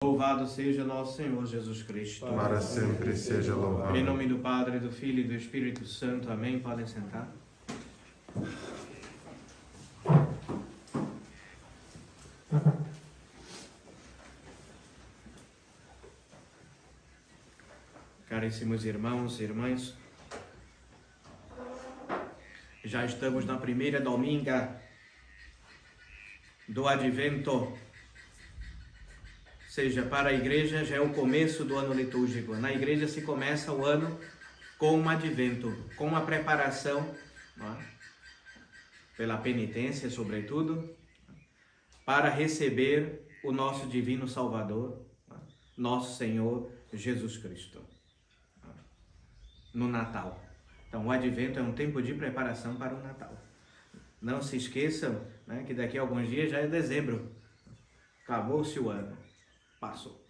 Louvado seja nosso Senhor Jesus Cristo. Para sempre seja louvado. Em nome do Padre, do Filho e do Espírito Santo. Amém. Podem sentar. Caríssimos irmãos e irmãs, já estamos na primeira dominga do Advento. Ou seja, para a igreja já é o começo do ano litúrgico. Na igreja se começa o ano com um advento, com uma preparação, pela penitência sobretudo, para receber o nosso divino Salvador, nosso Senhor Jesus Cristo, no Natal. Então o advento é um tempo de preparação para o Natal. Não se esqueçam, que daqui a alguns dias já é dezembro. Acabou-se o ano. Passou.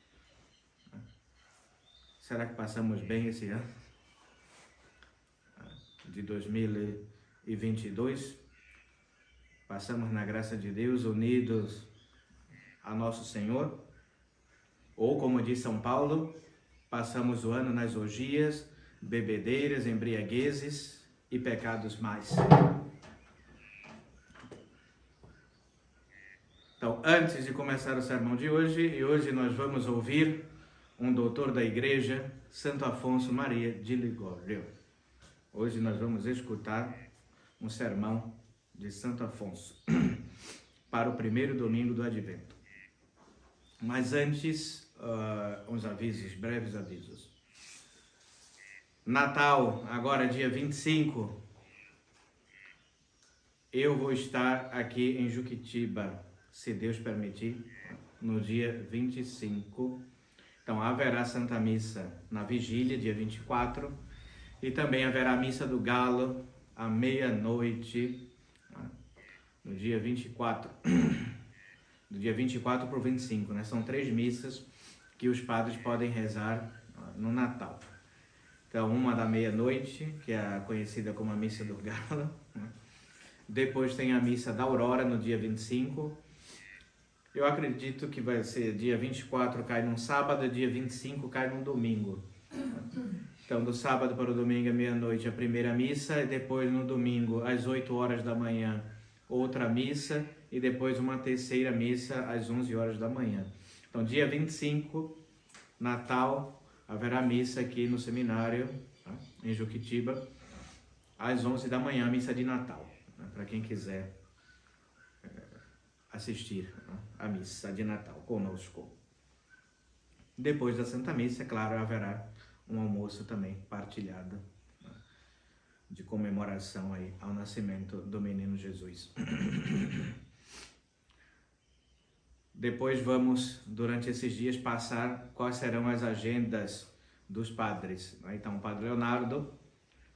Será que passamos bem esse ano? De 2022? Passamos na graça de Deus, unidos a nosso Senhor? Ou, como diz São Paulo, passamos o ano nas orgias, bebedeiras, embriaguezes e pecados mais. Então, antes de começar o sermão de hoje, nós vamos ouvir um doutor da igreja, Santo Afonso Maria de Ligório. Hoje nós vamos escutar um sermão de Santo Afonso para o primeiro domingo do Advento. Mas antes, uns avisos, breves avisos. Natal, agora dia 25, eu vou estar aqui em Juquitiba, se Deus permitir, no dia 25. Então haverá Santa Missa na vigília, dia 24, e também haverá a Missa do Galo à meia-noite, no dia 24, do dia 24 para o 25, São 3 missas que os padres podem rezar no Natal. Então, uma da meia-noite, que é a conhecida como a Missa do Galo. Depois tem a Missa da Aurora, no dia 25. Eu acredito que vai ser dia 24 cai num sábado, dia 25 cai num domingo. Então, do sábado para o domingo, à meia-noite, a primeira missa, e depois no domingo, às 8 horas da manhã, outra missa, e depois uma terceira missa, às 11 horas da manhã. Então, dia 25, Natal, haverá missa aqui no seminário, em Juquitiba, às 11 da manhã, missa de Natal, para quem quiser assistir a missa de Natal conosco. Depois da Santa Missa, é claro, haverá um almoço também partilhado, de comemoração aí ao nascimento do menino Jesus. Depois vamos, durante esses dias, passar quais serão as agendas dos padres. Então, o Padre Leonardo,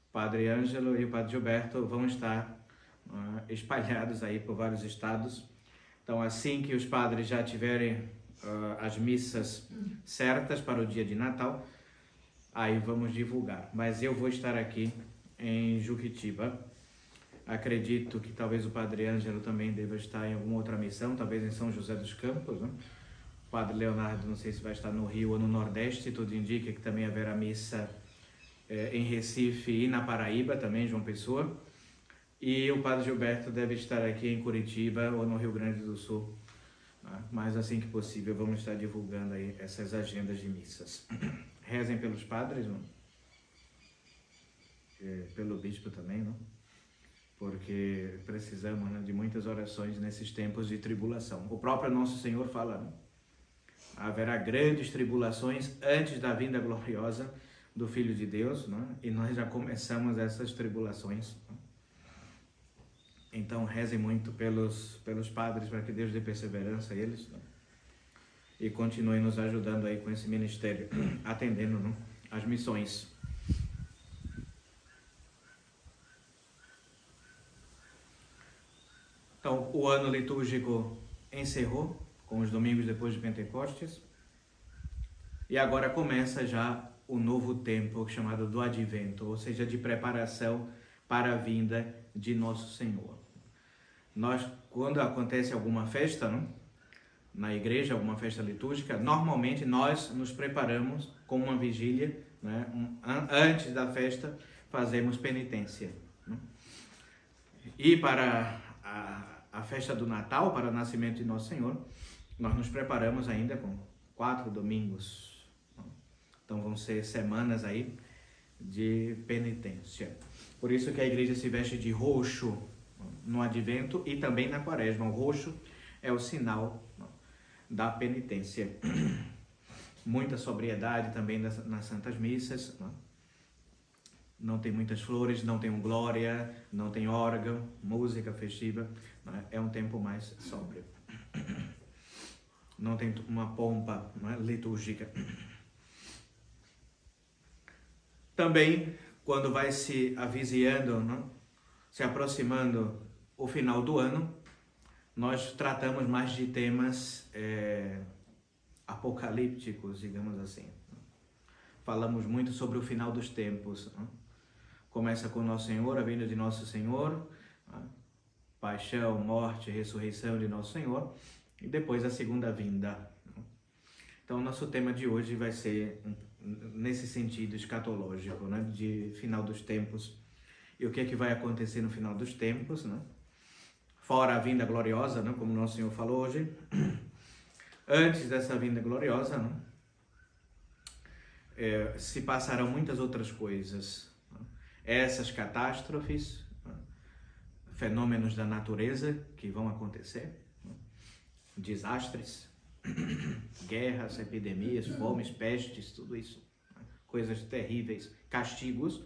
o Padre Ângelo e o Padre Gilberto vão estar espalhados aí por vários estados. Então, assim que os padres já tiverem as missas certas para o dia de Natal, aí vamos divulgar. Mas eu vou estar aqui em Juquitiba. Acredito que talvez o Padre Ângelo também deva estar em alguma outra missão, talvez em São José dos Campos. O Padre Leonardo, não sei se vai estar no Rio ou no Nordeste, tudo indica que também haverá missa em Recife e na Paraíba, também, João Pessoa. E o Padre Gilberto deve estar aqui em Curitiba ou no Rio Grande do Sul. Mas assim que possível vamos estar divulgando aí essas agendas de missas. Rezem pelos padres, pelo bispo também, não? Porque precisamos de muitas orações nesses tempos de tribulação. O próprio Nosso Senhor fala, haverá grandes tribulações antes da vinda gloriosa do Filho de Deus, e nós já começamos essas tribulações. Então rezem muito pelos padres, para que Deus dê perseverança a eles, e continue nos ajudando aí com esse ministério, atendendo as missões. Então, o ano litúrgico encerrou com os domingos depois de Pentecostes, e agora começa já o novo tempo chamado do Advento, ou seja, de preparação para a vinda de Nosso Senhor. Quando acontece alguma festa, na igreja, alguma festa litúrgica, normalmente nós nos preparamos com uma vigília, né? Antes da festa fazemos penitência, né? E para a festa do Natal, para o nascimento de Nosso Senhor, nós nos preparamos ainda com 4 domingos. Então vão ser semanas aí de penitência. Por isso que a igreja se veste de roxo no Advento e também na Quaresma. O roxo é o sinal da penitência. Muita sobriedade também nas Santas Missas. Não tem muitas flores, não tem um glória, não tem órgão, música festiva. É um tempo mais sóbrio. Não tem uma pompa, litúrgica. Também, quando vai se avizinhando, se aproximando o final do ano, nós tratamos mais de temas apocalípticos, digamos assim. Falamos muito sobre o final dos tempos. Começa com Nosso Senhor, a vinda de Nosso Senhor, paixão, morte, ressurreição de Nosso Senhor, e depois a segunda vinda. Então, o nosso tema de hoje vai ser nesse sentido escatológico, de final dos tempos. E o que é que vai acontecer no final dos tempos, Fora a vinda gloriosa, como Nosso Senhor falou hoje. Antes dessa vinda gloriosa, se passarão muitas outras coisas. Essas catástrofes, fenômenos da natureza que vão acontecer, desastres, guerras, epidemias, fomes, pestes, tudo isso, coisas terríveis, castigos.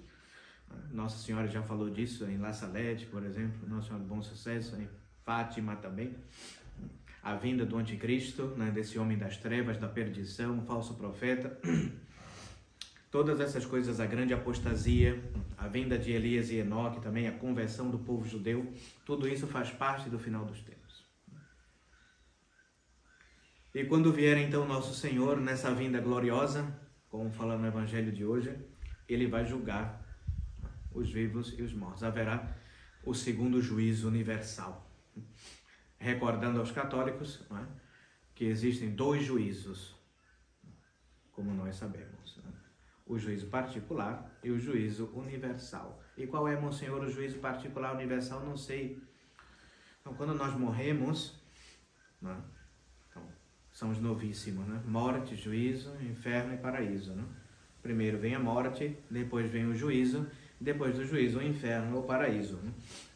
Nossa Senhora já falou disso em La Salete, por exemplo, Nossa Senhora do Bom Sucesso, em Fátima também. A vinda do anticristo, desse homem das trevas, da perdição, falso profeta. Todas essas coisas, a grande apostasia, a vinda de Elias e Enoque também, a conversão do povo judeu, tudo isso faz parte do final dos tempos. E quando vier então Nosso Senhor nessa vinda gloriosa, como fala no Evangelho de hoje, Ele vai julgar os vivos e os mortos. Haverá o segundo juízo universal. Recordando aos católicos, que existem 2 juízos, como nós sabemos. O juízo particular e o juízo universal. E qual é, Monsenhor, o juízo particular universal? Não sei. Então, quando nós morremos, então, somos novíssimos, Morte, juízo, inferno e paraíso, Primeiro vem a morte, depois vem o juízo, depois do juízo o inferno ou o paraíso,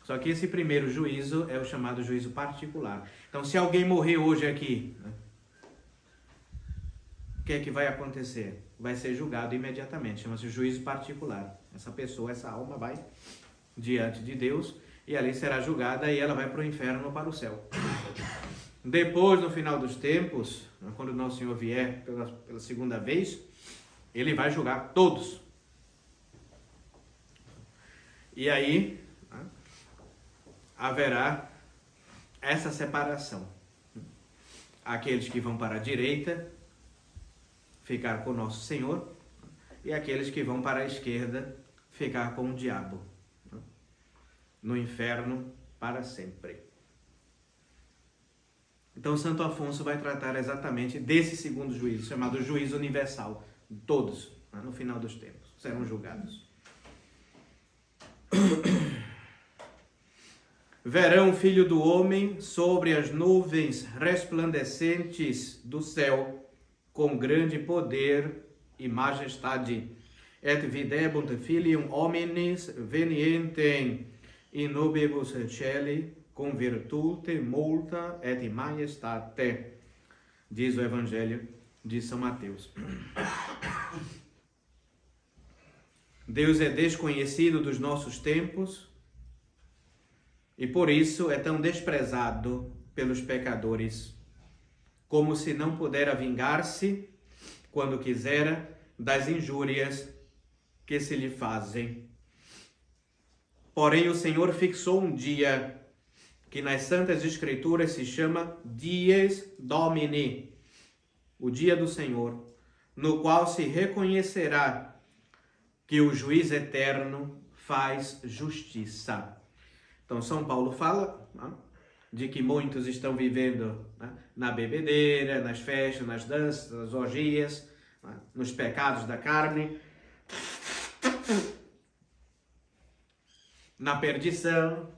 Só que esse primeiro juízo é o chamado juízo particular. Então, se alguém morrer hoje aqui, o que é que vai acontecer? Vai ser julgado imediatamente, chama-se juízo particular. Essa pessoa, essa alma vai diante de Deus e ali será julgada e ela vai para o inferno ou para o céu. Depois, no final dos tempos, quando Nosso Senhor vier pela segunda vez, Ele vai julgar todos. E aí haverá essa separação. Aqueles que vão para a direita ficar com Nosso Senhor e aqueles que vão para a esquerda ficar com o diabo no inferno para sempre. Então Santo Afonso vai tratar exatamente desse segundo juízo, chamado juízo universal. Todos, no final dos tempos, serão julgados. Verão o Filho do Homem sobre as nuvens resplandecentes do céu, com grande poder e majestade. Et videbunt filium hominis venientem in nubibus celi, com virtute multa et majestate. Diz o Evangelho de São Mateus. Deus é desconhecido dos nossos tempos e por isso é tão desprezado pelos pecadores, como se não pudera vingar-se, quando quisera, das injúrias que se lhe fazem. Porém, o Senhor fixou um dia que nas Santas Escrituras se chama Dies Domini, o dia do Senhor, no qual se reconhecerá que o juiz eterno faz justiça. Então, São Paulo fala de que muitos estão vivendo, né, na bebedeira, nas festas, nas danças, nas orgias, né, nos pecados da carne, na perdição.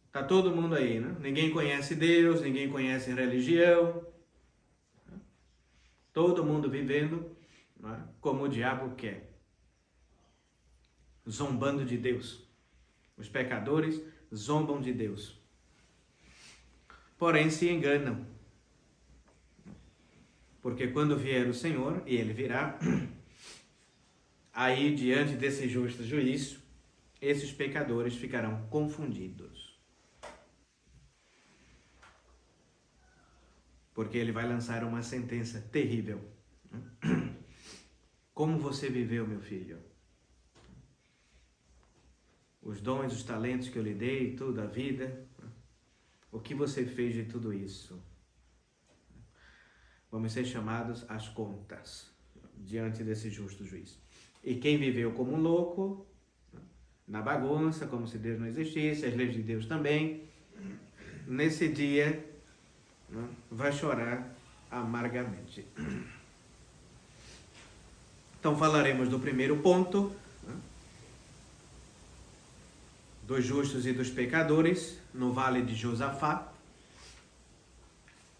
Está todo mundo aí, né? Ninguém conhece Deus, ninguém conhece religião. Todo mundo vivendo, né, como o diabo quer. Zombando de Deus. Os pecadores zombam de Deus. Porém se enganam. Porque quando vier o Senhor, e Ele virá, aí diante desse justo juízo, esses pecadores ficarão confundidos. Porque Ele vai lançar uma sentença terrível. Como você viveu, meu filho? Os dons, os talentos que eu lhe dei, toda a vida, o que você fez de tudo isso? Vamos ser chamados às contas diante desse justo juiz. E quem viveu como um louco, na bagunça, como se Deus não existisse, as leis de Deus também, nesse dia vai chorar amargamente. Então falaremos do primeiro ponto, dos justos e dos pecadores, no Vale de Josafá.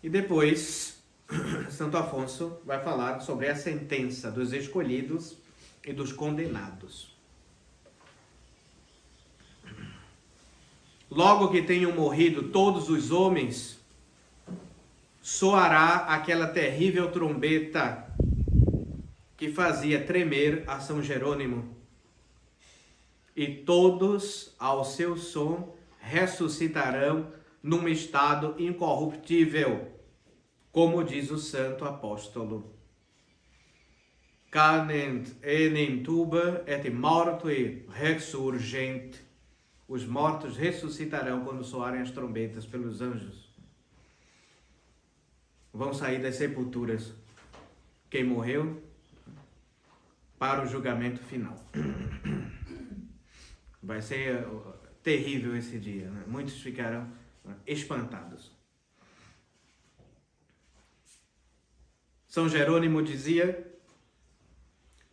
E depois, Santo Afonso vai falar sobre a sentença dos escolhidos e dos condenados. Logo que tenham morrido todos os homens, soará aquela terrível trombeta que fazia tremer a São Jerônimo. E todos, ao seu som, ressuscitarão num estado incorruptível, como diz o santo apóstolo. Canent enim tuba et mortui resurgent. Os mortos ressuscitarão quando soarem as trombetas pelos anjos. Vão sair das sepulturas quem morreu para o julgamento final. Vai ser terrível esse dia, né? Muitos ficarão espantados. São Jerônimo dizia: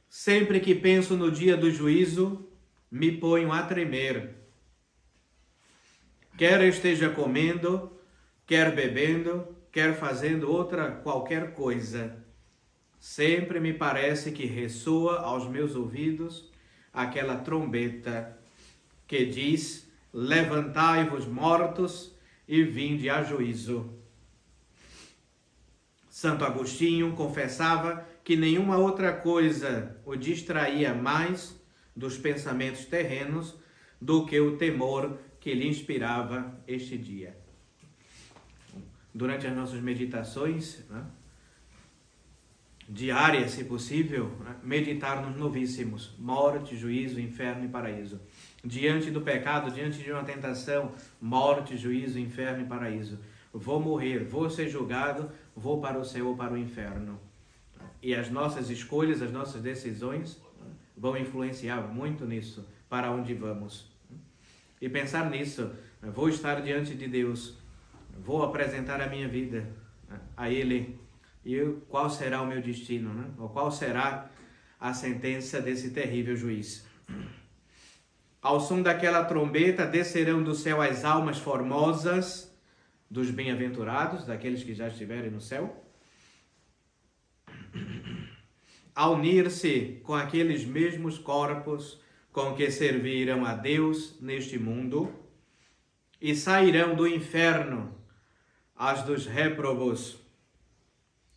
sempre que penso no dia do juízo, me ponho a tremer. Quer eu esteja comendo, quer bebendo, quer fazendo outra qualquer coisa, sempre me parece que ressoa aos meus ouvidos aquela trombeta que diz: levantai-vos mortos e vinde a juízo. Santo Agostinho confessava que nenhuma outra coisa o distraía mais dos pensamentos terrenos do que o temor que lhe inspirava este dia. Durante as nossas meditações, né, diárias, se possível, né, meditar nos novíssimos: morte, juízo, inferno e paraíso. Diante do pecado, diante de uma tentação: morte, juízo, inferno e paraíso. Vou morrer, vou ser julgado, vou para o céu ou para o inferno. E as nossas escolhas, as nossas decisões vão influenciar muito nisso, para onde vamos. E pensar nisso: vou estar diante de Deus, vou apresentar a minha vida a Ele, e qual será o meu destino, né? Ou qual será a sentença desse terrível juiz. Ao som daquela trombeta descerão do céu as almas formosas dos bem-aventurados, daqueles que já estiverem no céu, a unir-se com aqueles mesmos corpos com que serviram a Deus neste mundo, e sairão do inferno as dos réprobos,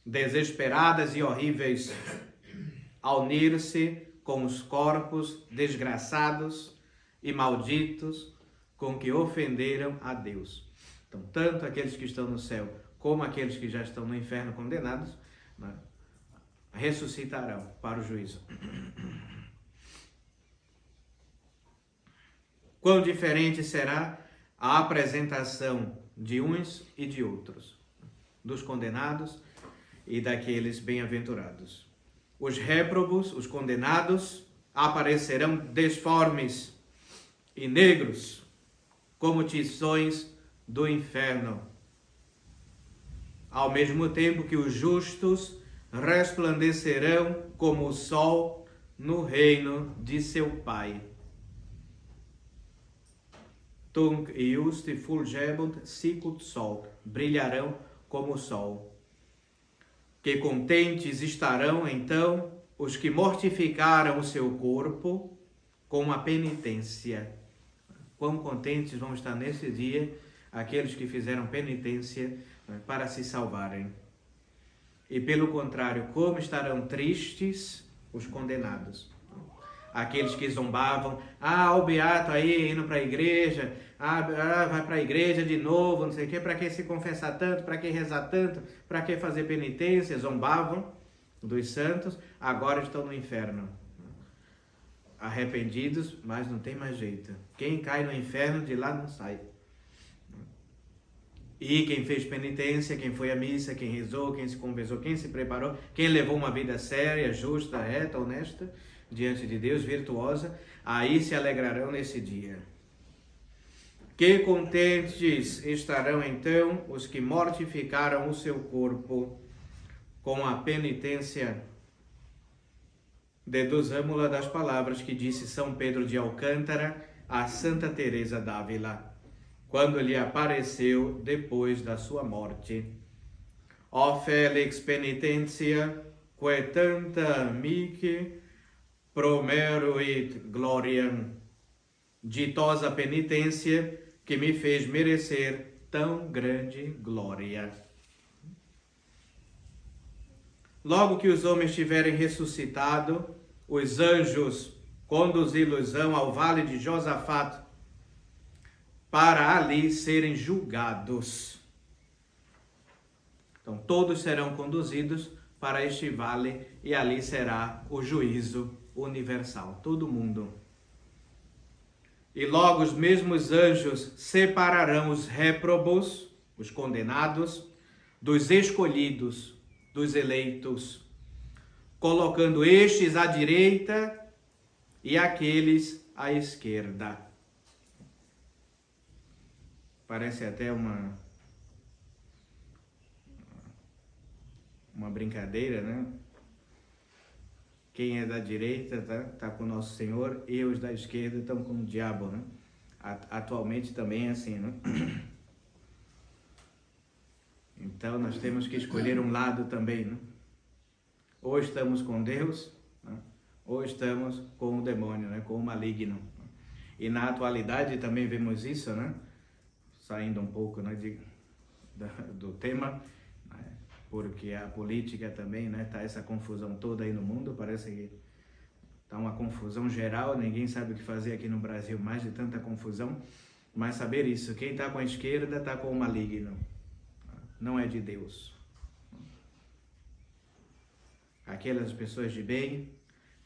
desesperadas e horríveis, a unir-se com os corpos desgraçados e malditos com que ofenderam a Deus. Então, tanto aqueles que estão no céu como aqueles que já estão no inferno condenados, né, ressuscitarão para o juízo. Quão diferente será a apresentação de uns e de outros, dos condenados e daqueles bem-aventurados. Os réprobos, os condenados, aparecerão desformes e negros, como tições do inferno, ao mesmo tempo que os justos resplandecerão como o sol no reino de seu Pai. Tunc iusti fulgebunt sicut sol, brilharão como o sol. Que contentes estarão, então, os que mortificaram o seu corpo com a penitência. Quão contentes vão estar nesse dia aqueles que fizeram penitência para se salvarem. E pelo contrário, como estarão tristes os condenados. Aqueles que zombavam, o beato aí indo para a igreja, vai para a igreja de novo, não sei o quê, para que se confessar tanto, para que rezar tanto, para que fazer penitência, zombavam dos santos, agora estão no inferno. Arrependidos, mas não tem mais jeito. Quem cai no inferno, de lá não sai. E quem fez penitência, quem foi à missa, quem rezou, quem se confessou, quem se preparou, quem levou uma vida séria, justa, reta, honesta, diante de Deus, virtuosa, aí se alegrarão nesse dia. Que contentes estarão então os que mortificaram o seu corpo com a penitência. Deduzamo-la das palavras que disse São Pedro de Alcântara a Santa Teresa d'Ávila, quando lhe apareceu depois da sua morte. Ó Felix penitentia, que tanta amici promeruit gloriam. Ditosa penitência que me fez merecer tão grande glória. Logo que os homens tiverem ressuscitado, os anjos conduzi-los-ão ao vale de Josafate, para ali serem julgados. Então todos serão conduzidos para este vale e ali será o juízo universal, todo mundo. E logo os mesmos anjos separarão os réprobos, os condenados, dos escolhidos, dos eleitos, colocando estes à direita e aqueles à esquerda. Parece até uma brincadeira, né? Quem é da direita tá com o Nosso Senhor e os da esquerda estão com o diabo, né? Atualmente também é assim, né? Então nós temos que escolher um lado também, né? Ou estamos com Deus, né? Ou estamos com o demônio, né? Com o maligno. E na atualidade também vemos isso, né? Saindo um pouco, né, do tema, né? Porque a política também, né, tá essa confusão toda aí no mundo, parece que tá uma confusão geral, ninguém sabe o que fazer aqui no Brasil, mais de tanta confusão, mas saber isso, quem tá com a esquerda tá com o maligno, não é de Deus. Aquelas pessoas de bem,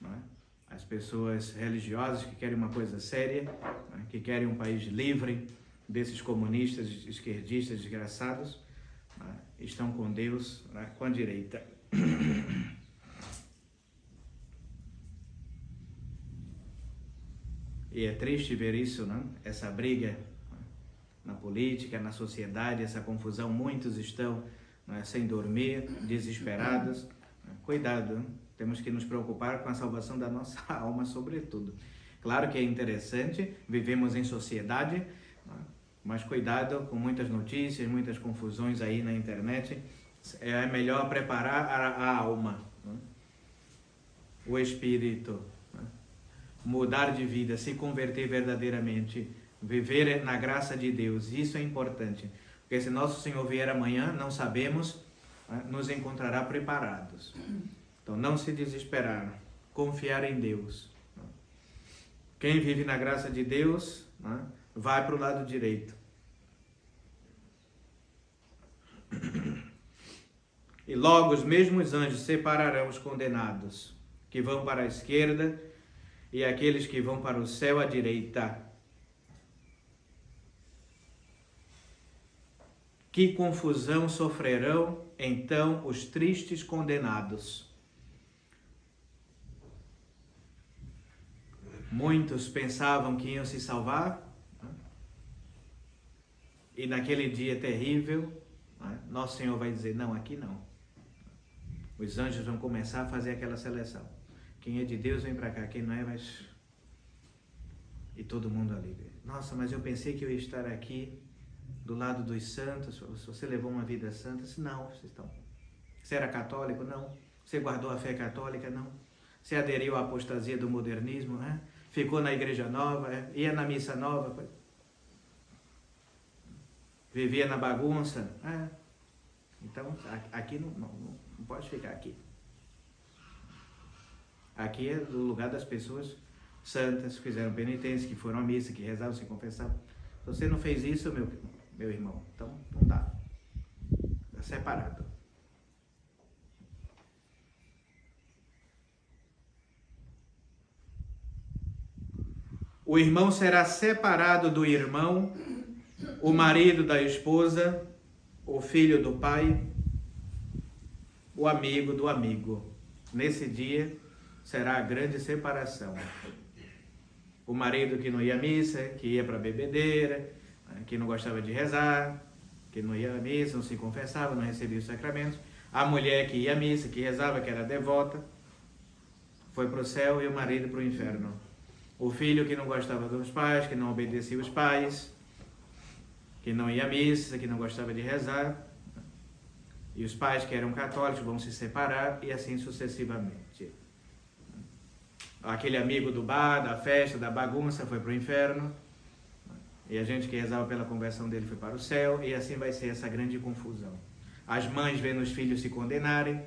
né? As pessoas religiosas que querem uma coisa séria, né? Que querem um país livre desses comunistas, esquerdistas, desgraçados, né? Estão com Deus, né? Com a direita. E é triste ver isso, né? Essa briga, né? Na política, na sociedade, essa confusão. Muitos estão, né, sem dormir, desesperados. Cuidado, né? Temos que nos preocupar com a salvação da nossa alma, sobretudo. Claro que é interessante, vivemos em sociedade, né? Mas cuidado com muitas notícias, muitas confusões aí na internet. É melhor preparar a alma, né? O espírito, né? Mudar de vida, se converter verdadeiramente, viver na graça de Deus. Isso é importante, porque se Nosso Senhor vier amanhã, não sabemos, né? Nos encontrará preparados. Então não se desesperar, confiar em Deus. Quem vive na graça de Deus, né, vai para o lado direito. E logo os mesmos anjos separarão os condenados, que vão para a esquerda, e aqueles que vão para o céu à direita. Que confusão sofrerão então os tristes condenados. Muitos pensavam que iam se salvar, E naquele dia terrível, Nosso Senhor vai dizer, não, aqui não. Os anjos vão começar a fazer aquela seleção. Quem é de Deus vem para cá, quem não é, vai... E todo mundo ali. Nossa, mas eu pensei que eu ia estar aqui do lado dos santos. Você levou uma vida santa? Não, vocês estão. Você era católico? Não. Você guardou a fé católica? Não. Você aderiu à apostasia do modernismo? Ficou na igreja nova? Ia na missa nova? Vivia na bagunça? Então, aqui não pode ficar aqui. Aqui é o lugar das pessoas santas, que fizeram penitência, que foram à missa, que rezavam, se confessavam. Se você não fez isso, meu irmão, então não dá. Está separado. O irmão será separado do irmão, o marido da esposa, o filho do pai, o amigo do amigo. Nesse dia será a grande separação. O marido que não ia à missa, que ia para a bebedeira, que não gostava de rezar, que não ia à missa, não se confessava, não recebia os sacramentos. A mulher que ia à missa, que rezava, que era devota, foi para o céu e o marido para o inferno. O filho que não gostava dos pais, que não obedecia os pais, que não ia à missa, que não gostava de rezar, e os pais que eram católicos vão se separar e assim sucessivamente. Aquele amigo do bar, da festa, da bagunça foi para o inferno, e a gente que rezava pela conversão dele foi para o céu, e assim vai ser essa grande confusão. As mães vendo os filhos se condenarem,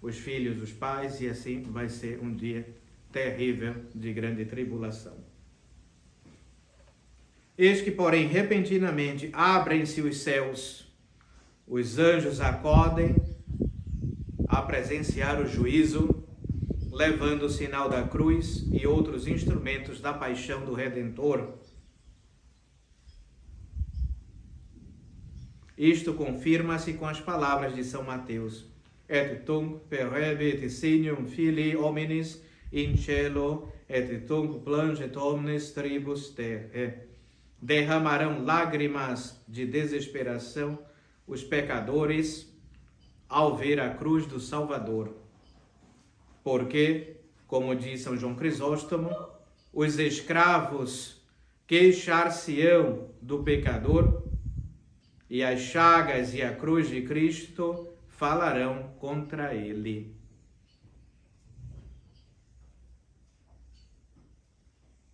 os filhos, os pais, e assim vai ser um dia terrível de grande tribulação. Eis que, porém, repentinamente abrem-se os céus, os anjos acodem a presenciar o juízo, levando o sinal da cruz e outros instrumentos da paixão do Redentor. Isto confirma-se com as palavras de São Mateus. Et tunc perhebit signum filii hominis in cielo, et tunc plangit omnes tribus terrae. Derramarão lágrimas de desesperação os pecadores ao ver a cruz do Salvador. Porque, como diz São João Crisóstomo, os escravos queixar-se-ão do pecador, e as chagas e a cruz de Cristo falarão contra ele.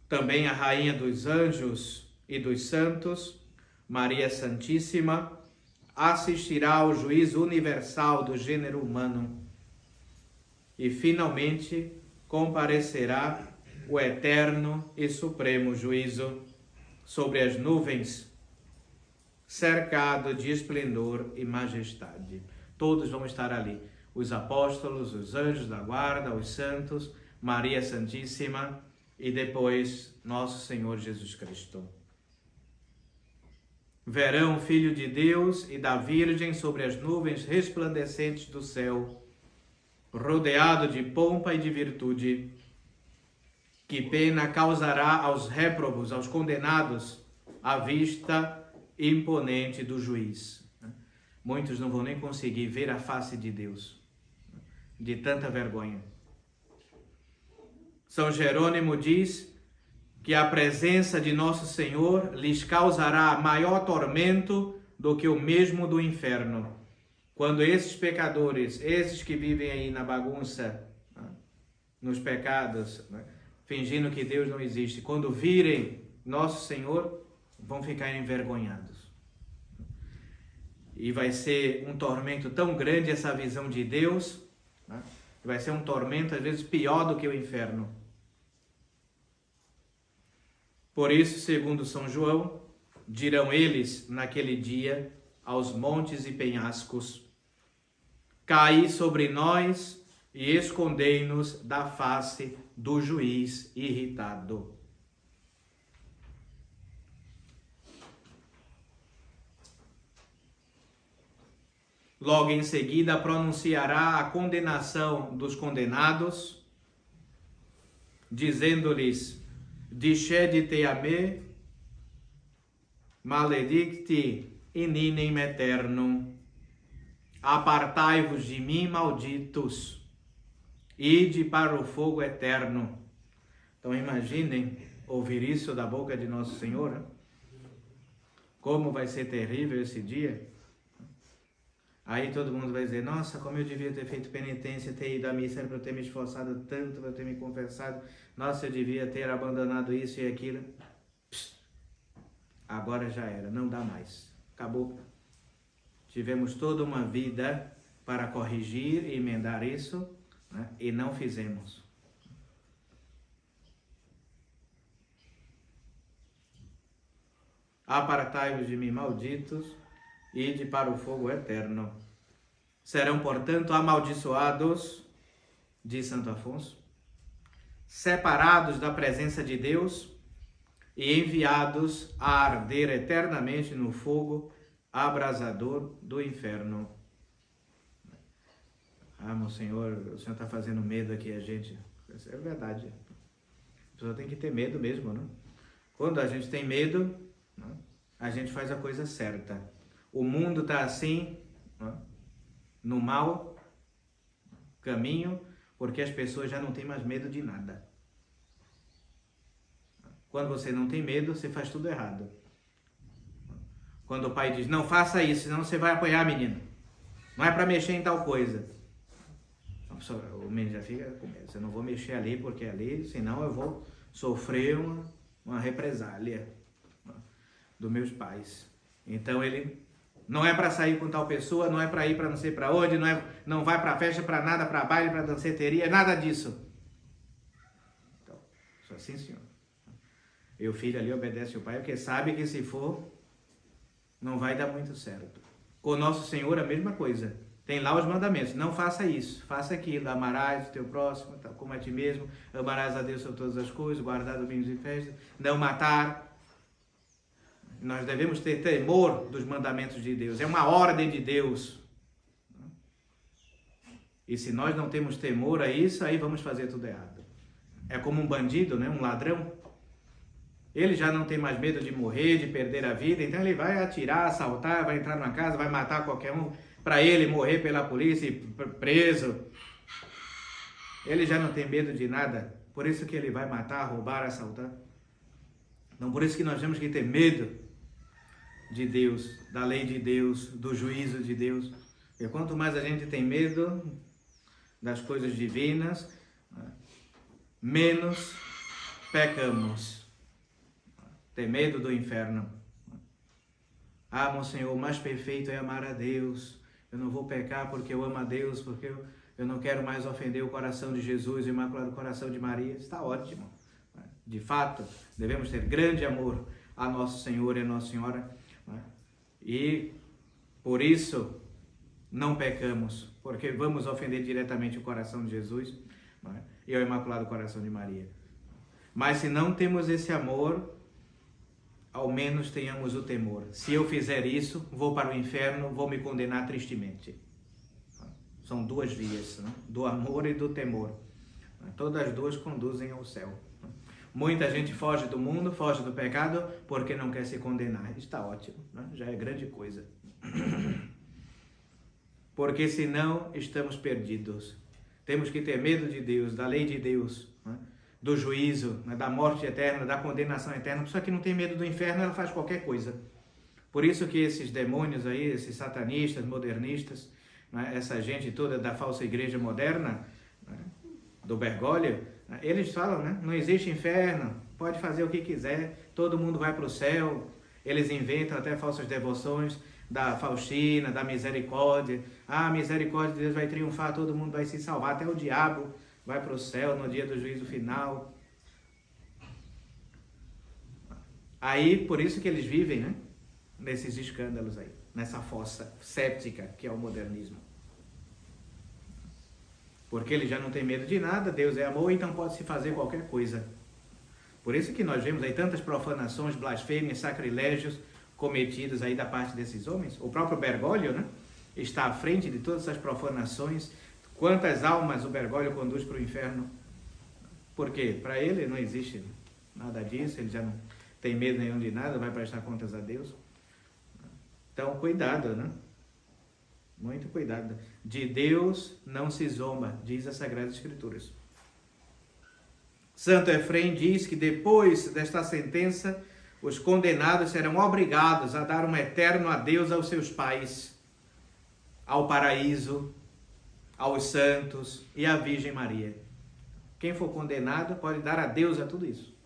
Também a Rainha dos Anjos e dos Santos, Maria Santíssima, assistirá ao juízo universal do gênero humano e, finalmente, comparecerá o eterno e supremo juízo sobre as nuvens, cercado de esplendor e majestade. Todos vão estar ali, os apóstolos, os anjos da guarda, os santos, Maria Santíssima e depois nosso Senhor Jesus Cristo. Verão o Filho de Deus e da Virgem sobre as nuvens resplandecentes do céu, rodeado de pompa e de virtude. Que pena causará aos réprobos, aos condenados, a vista imponente do juiz. Muitos não vão nem conseguir ver a face de Deus, de tanta vergonha. São Jerônimo diz que a presença de Nosso Senhor lhes causará maior tormento do que o mesmo do inferno. Quando esses pecadores, esses que vivem aí na bagunça, nos pecados, fingindo que Deus não existe, quando virem Nosso Senhor, vão ficar envergonhados. E vai ser um tormento tão grande essa visão de Deus, vai ser um tormento às vezes pior do que o inferno. Por isso, segundo São João, dirão eles naquele dia aos montes e penhascos: caí sobre nós e escondei-nos da face do juiz irritado. Logo em seguida pronunciará a condenação dos condenados, dizendo-lhes: discedite a me, maledicti in inem aeternum. Apartai-vos de mim, malditos, ide para o fogo eterno. Então imaginem ouvir isso da boca de Nosso Senhor. Como vai ser terrível esse dia. Aí todo mundo vai dizer, nossa, como eu devia ter feito penitência, ter ido à missa, para eu ter me esforçado tanto, para eu ter me confessado. Nossa, eu devia ter abandonado isso e aquilo. Psst. Agora já era, não dá mais. Acabou. Tivemos toda uma vida para corrigir e emendar isso, né? E não fizemos. Apartai-vos de mim, malditos, ide para o fogo eterno. Serão, portanto, amaldiçoados, diz Santo Afonso, separados da presença de Deus e enviados a arder eternamente no fogo abrasador do inferno. Ah, meu Senhor, o Senhor está fazendo medo aqui a gente. Isso é verdade. A pessoa tem que ter medo mesmo, né? Quando a gente tem medo, a gente faz a coisa certa. O mundo está assim, no mau caminho, porque as pessoas já não têm mais medo de nada. Quando você não tem medo, você faz tudo errado. Quando o pai diz, não faça isso, senão você vai apanhar, menino. Não é para mexer em tal coisa. O menino já fica com medo. Eu não vou mexer ali, porque ali, senão eu vou sofrer uma represália dos meus pais. Então ele não é para sair com tal pessoa, não é para ir para não sei para onde, não vai para festa, para nada, para baile, para danceteria, nada disso. Então, só assim, senhor. E o filho ali obedece o pai, porque sabe que se for, não vai dar muito certo. Com o Nosso Senhor a mesma coisa. Tem lá os mandamentos. Não faça isso, faça aquilo. Amarás o teu próximo, como a ti mesmo. Amarás a Deus sobre todas as coisas. Guardar domingos e festas. Não matar. Nós devemos ter temor dos mandamentos de Deus. É uma ordem de Deus. E se nós não temos temor a isso, aí vamos fazer tudo errado. É como um bandido, né? Um ladrão. Ele já não tem mais medo de morrer, de perder a vida, então ele vai atirar, assaltar, vai entrar numa casa, vai matar qualquer um, para ele morrer pela polícia e preso. Ele já não tem medo de nada, por isso que ele vai matar, roubar, assaltar. Então por isso que nós temos que ter medo de Deus, da lei de Deus, do juízo de Deus. E quanto mais a gente tem medo das coisas divinas, menos pecamos. Ter medo do inferno. Ah, meu Senhor, o mais perfeito é amar a Deus. Eu não vou pecar porque eu amo a Deus, porque eu não quero mais ofender o coração de Jesus, o Imaculado Coração de Maria. Está ótimo. De fato, devemos ter grande amor a Nosso Senhor e a Nossa Senhora. E por isso não pecamos, porque vamos ofender diretamente o coração de Jesus e o Imaculado Coração de Maria. Mas se não temos esse amor, ao menos tenhamos o temor. Se eu fizer isso, vou para o inferno, vou me condenar tristemente. São duas vias, né? Do amor e do temor. Todas as duas conduzem ao céu. Muita gente foge do mundo, foge do pecado, porque não quer se condenar. Está ótimo, né? Já é grande coisa. Porque senão estamos perdidos. Temos que ter medo de Deus, da lei de Deus, né? Do juízo, né? Da morte eterna, da condenação eterna. A pessoa que não tem medo do inferno, ela faz qualquer coisa. Por isso que esses demônios aí, esses satanistas, modernistas, né? Essa gente toda da falsa igreja moderna, né? Do Bergoglio, né? Eles falam, né? Não existe inferno, pode fazer o que quiser, todo mundo vai para o céu. Eles inventam até falsas devoções da Faustina, da misericórdia. Ah, a misericórdia de Deus vai triunfar, todo mundo vai se salvar, até o diabo vai para o céu no dia do juízo final. Aí, por isso que eles vivem, né? Nesses escândalos aí, nessa fossa séptica que é o modernismo. Porque ele já não tem medo de nada, Deus é amor, então pode-se fazer qualquer coisa. Por isso que nós vemos aí tantas profanações, blasfêmias, sacrilégios cometidos aí da parte desses homens. O próprio Bergoglio, né? Está à frente de todas essas profanações. Quantas almas o Bergoglio conduz para o inferno? Por quê? Para ele não existe nada disso, ele tem medo nenhum de nada, vai prestar contas a Deus. Então, cuidado, né? Muito cuidado. De Deus não se zomba, diz as Sagradas Escrituras. Santo Efrem diz que depois desta sentença, os condenados serão obrigados a dar um eterno adeus aos seus pais, ao paraíso, aos santos e à Virgem Maria. Quem for condenado pode dar adeus a tudo isso.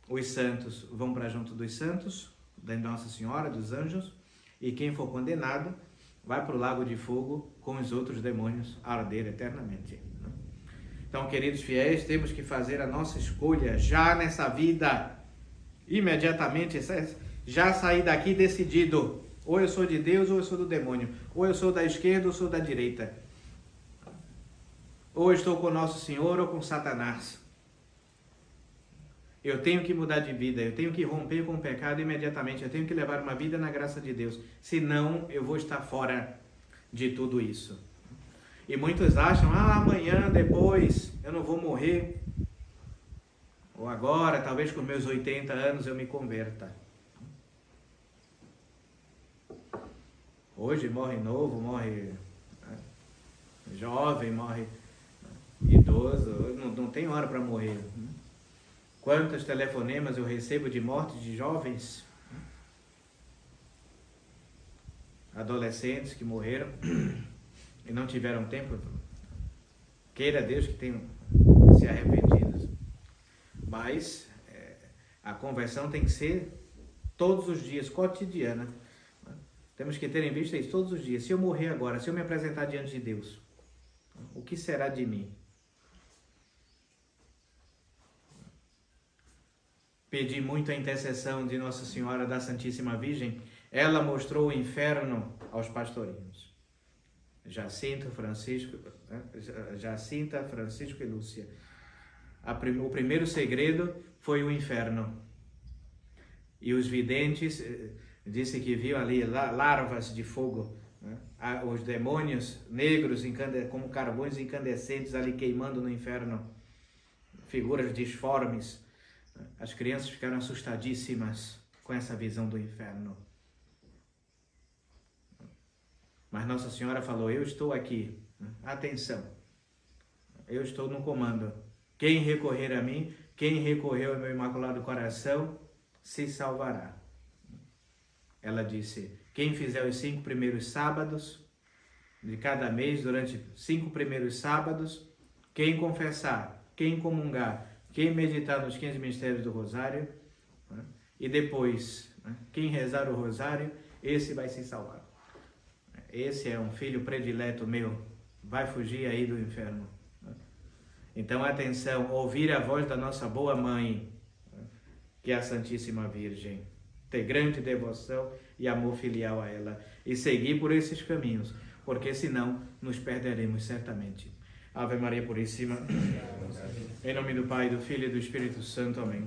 Os santos vão para junto dos santos, da Nossa Senhora, dos anjos, e quem for condenado vai para o lago de fogo com os outros demônios a arder eternamente. Então, queridos fiéis, temos que fazer a nossa escolha já nessa vida, imediatamente, já sair daqui decidido. Ou eu sou de Deus ou eu sou do demônio. Ou eu sou da esquerda ou sou da direita. Ou eu estou com Nosso Senhor ou com Satanás. Eu tenho que mudar de vida, eu tenho que romper com o pecado imediatamente, eu tenho que levar uma vida na graça de Deus, senão eu vou estar fora de tudo isso. E muitos acham, amanhã, depois, eu não vou morrer, ou agora, talvez com meus 80 anos eu me converta. Hoje morre novo, morre jovem, morre idoso, não tem hora para morrer. Quantos telefonemas eu recebo de morte de jovens, adolescentes que morreram e não tiveram tempo. Queira Deus que tenham se arrependido. Mas a conversão tem que ser todos os dias, cotidiana. Temos que ter em vista isso todos os dias. Se eu morrer agora, se eu me apresentar diante de Deus, o que será de mim? Pedi muito a intercessão de Nossa Senhora da Santíssima Virgem. Ela mostrou o inferno aos pastorinhos. Jacinta, Francisco e Lúcia. O primeiro segredo foi o inferno. E os videntes disse que viu ali larvas de fogo, né? Os demônios negros como carvões incandescentes ali queimando no inferno. Figuras disformes. As crianças ficaram assustadíssimas com essa visão do inferno. Mas Nossa Senhora falou, eu estou aqui. Atenção, eu estou no comando. Quem recorrer a mim, quem recorreu ao meu Imaculado Coração, se salvará. Ela disse, quem fizer os 5 primeiros sábados de cada mês, durante 5 primeiros sábados, quem confessar, quem comungar, quem meditar nos 15 mistérios do Rosário, né? E depois, né? Quem rezar o Rosário, esse vai se salvar. Esse é um filho predileto meu, vai fugir aí do inferno. Né? Então, atenção, ouvir a voz da nossa boa mãe, né? Que é a Santíssima Virgem, ter grande devoção e amor filial a ela, e seguir por esses caminhos, porque senão nos perderemos certamente. Ave Maria Puríssima, em nome do Pai, do Filho e do Espírito Santo. Amém.